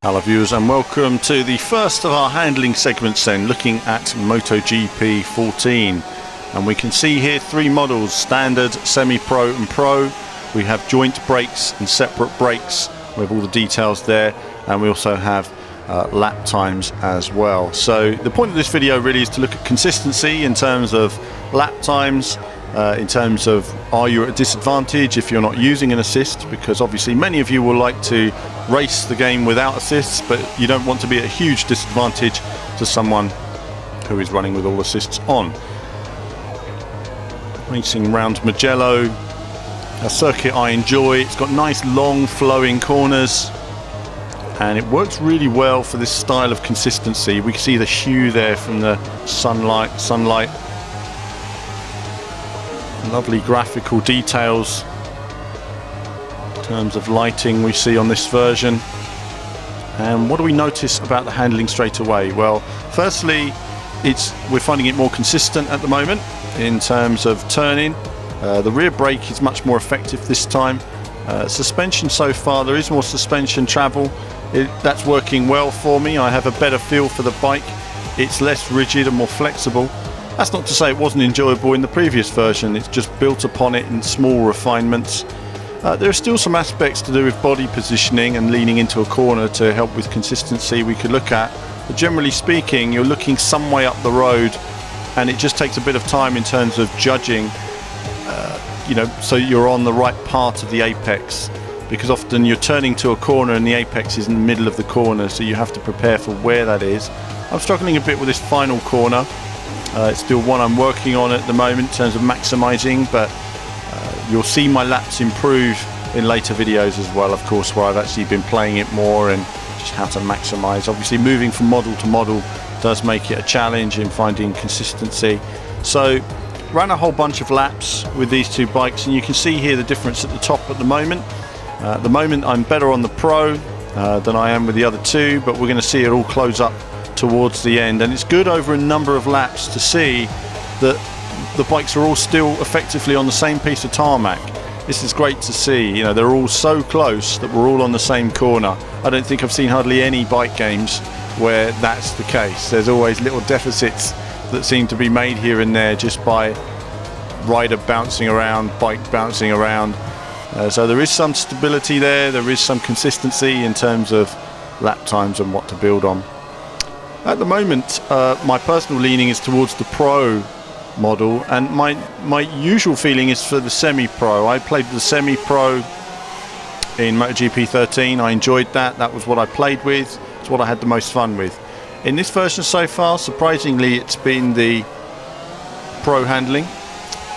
Hello viewers and welcome to the first of our handling segments then, looking at MotoGP 14. And we can see here three models: standard, semi-pro and pro. We have joint brakes and separate brakes. We have all the details there, and we also have lap times as well. So the point of this video really is to look at consistency in terms of lap times, in terms of are you at a disadvantage if you're not using an assist, because obviously many of you will like to race the game without assists, but you don't want to be at a huge disadvantage to someone who is running with all assists on. Racing around Mugello, a circuit I enjoy. It's got nice long flowing corners and it works really well for this style of consistency. We can see the hue there from the sunlight. Lovely graphical details in terms of lighting we see on this version. And what do we notice about the handling straight away? Well, firstly, we're finding it more consistent at the moment in terms of turning. The rear brake is much more effective this time. Suspension so far, there is more suspension travel. That's working well for me. I have a better feel for the bike. It's less rigid and more flexible. That's not to say it wasn't enjoyable in the previous version. It's just built upon it in small refinements. There are still some aspects to do with body positioning and leaning into a corner to help with consistency we could look at. But generally speaking, you're looking some way up the road, and it just takes a bit of time in terms of judging, so you're on the right part of the apex, because often you're turning to a corner and the apex is in the middle of the corner, so you have to prepare for where that is. I'm struggling a bit with this final corner. It's still one I'm working on at the moment in terms of maximizing, but you'll see my laps improve in later videos as well, of course, where I've actually been playing it more and just how to maximize. Obviously moving from model to model does make it a challenge in finding consistency. So ran a whole bunch of laps with these two bikes, and you can see here the difference at the top at the moment. At the moment I'm better on the Pro than I am with the other two, but we're going to see it all close up towards the end, and it's good over a number of laps to see that the bikes are all still effectively on the same piece of tarmac. This is great to see. They're all so close that we're all on the same corner. I don't think I've seen hardly any bike games where that's the case. There's always little deficits that seem to be made here and there just by rider bouncing around, bike bouncing around. So there is some stability there, there is some consistency in terms of lap times and what to build on. At the moment, my personal leaning is towards the Pro model, and my usual feeling is for the semi-pro. I played the semi-pro in MotoGP 13. I enjoyed that. That was what I played with. It's what I had the most fun with. In this version so far, surprisingly, it's been the Pro handling.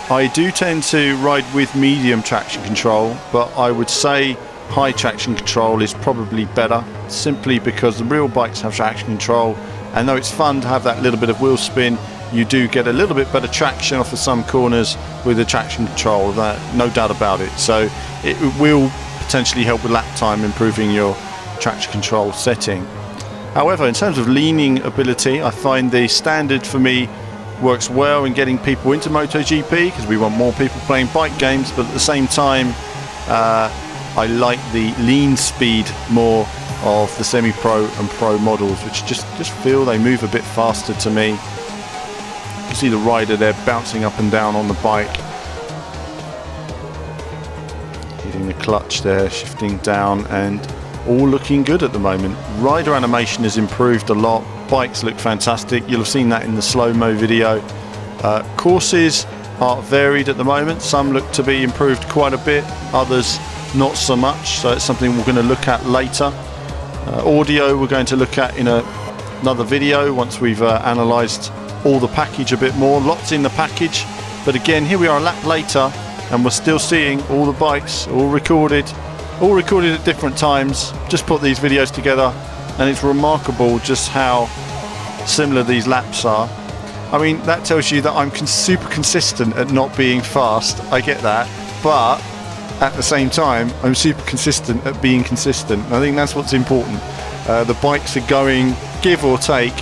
I do tend to ride with medium traction control, but I would say high traction control is probably better, simply because the real bikes have traction control, and though it's fun to have that little bit of wheel spin, you do get a little bit better traction off of some corners with the traction control, no doubt about it. So it will potentially help with lap time, improving your traction control setting. However, in terms of leaning ability, I find the standard for me works well in getting people into MotoGP, because we want more people playing bike games, but at the same time I like the lean speed more of the semi-pro and pro models, which just feel they move a bit faster to me. You see the rider there bouncing up and down on the bike, hitting the clutch there, shifting down, and all looking good at the moment. Rider animation has improved a lot. Bikes look fantastic. You'll have seen that in the slow-mo video. Courses are varied at the moment. Some look to be improved quite a bit, others not so much, so it's something we're going to look at later. Audio we're going to look at in another video once we've analysed all the package a bit more. Lots in the package, but again, here we are a lap later and we're still seeing all the bikes all recorded at different times. Just put these videos together and it's remarkable just how similar these laps are. I mean, that tells you that I'm super consistent at not being fast. I get that, but at the same time I'm super consistent at being consistent. I think that's what's important. The bikes are going give or take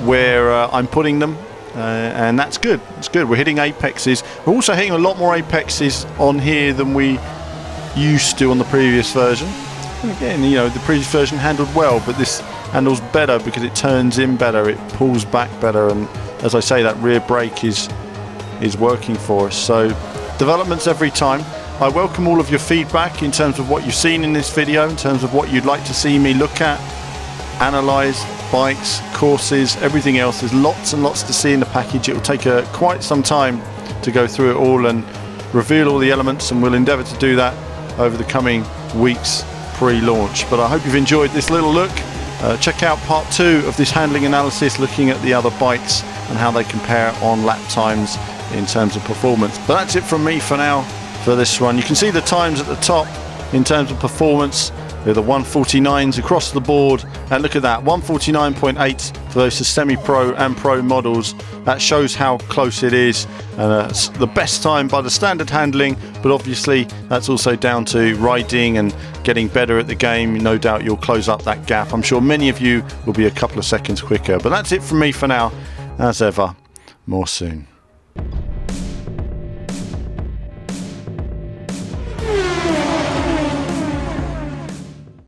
where I'm putting them, and that's good. It's good. We're hitting apexes. We're also hitting a lot more apexes on here than we used to on the previous version. And again, you know, the previous version handled well, but this handles better because it turns in better, it pulls back better, and as I say, that rear brake is working for us. So developments every time. I welcome all of your feedback in terms of what you've seen in this video, in terms of what you'd like to see me look at, analyze, bikes, courses, everything else. There's lots and lots to see in the package. It will take quite some time to go through it all and reveal all the elements, and we'll endeavour to do that over the coming weeks pre-launch. But I hope you've enjoyed this little look. Check out part 2 of this handling analysis, looking at the other bikes and how they compare on lap times in terms of performance. But that's it from me for now for this one. You can see the times at the top in terms of performance. They're the 149s across the board, and look at that, 149.8 for those semi-pro and pro models. That shows how close it is, and the best time by the standard handling, but obviously that's also down to riding and getting better at the game. No doubt you'll close up that gap. I'm sure many of you will be a couple of seconds quicker. But that's it from me for now. As ever, more soon.